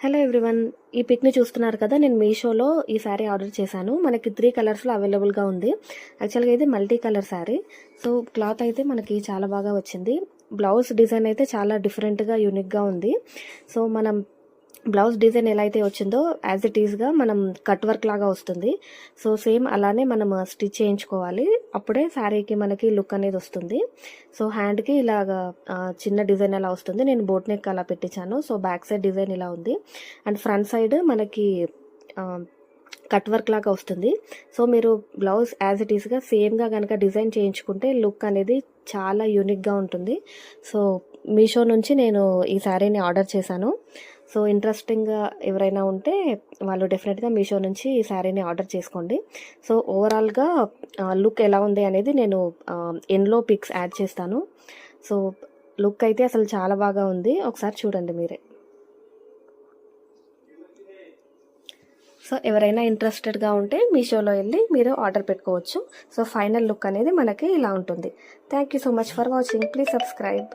Hello everyone, ఈ పిక్ని చూస్తున్నారు కదా. నేను మీషోలో ఈ శారీ ఆర్డర్ చేశాను. మనకి 3 కలర్స్లో అవైలబుల్గా ఉంది. యాక్చువల్గా ఇది multi colour sari. So cloth అయితే మనకి చాలా బాగా వచ్చింది. బ్లౌజ్ డిజైన్ అయితే చాలా డిఫరెంట్గా యూనిక్గా ఉంది. సో మనం బ్లౌజ్ డిజైన్ ఎలా అయితే వచ్చిందో యాజ్ ఇట్ ఈస్గా మనం కట్ వర్క్ లాగా వస్తుంది. సో సేమ్ అలానే మనం స్టిచ్ చేయించుకోవాలి. అప్పుడే శారీకి మనకి లుక్ అనేది వస్తుంది. సో హ్యాండ్కి ఇలాగా చిన్న డిజైన్ ఎలా వస్తుంది. నేను బోట్ నెక్ అలా పెట్టించాను. సో బ్యాక్ సైడ్ డిజైన్ ఇలా ఉంది అండ్ ఫ్రంట్ సైడ్ మనకి కట్ వర్క్ లాగా వస్తుంది. సో మీరు బ్లౌజ్ యాజ్ ఇట్ ఈస్గా సేమ్గా కనుక డిజైన్ చేయించుకుంటే లుక్ అనేది చాలా యూనిక్గా ఉంటుంది. సో మీషో నుంచి నేను ఈ శారీని ఆర్డర్ చేశాను. సో ఇంట్రెస్టింగ్గా ఎవరైనా ఉంటే వాళ్ళు డెఫినెట్గా మీషో నుంచి ఈ శారీని ఆర్డర్ చేసుకోండి. సో ఓవరాల్గా లుక్ ఎలా ఉంది అనేది నేను ఎండ్లో పిక్స్ యాడ్ చేస్తాను. సో లుక్ అయితే అసలు చాలా బాగా ఉంది. ఒకసారి చూడండి మీరే. సో ఎవరైనా ఇంట్రెస్టెడ్గా ఉంటే మీషోలో వెళ్ళి మీరు ఆర్డర్ పెట్టుకోవచ్చు. సో ఫైనల్ లుక్ అనేది మనకి ఇలా ఉంటుంది. Thank you so much for watching. Please subscribe.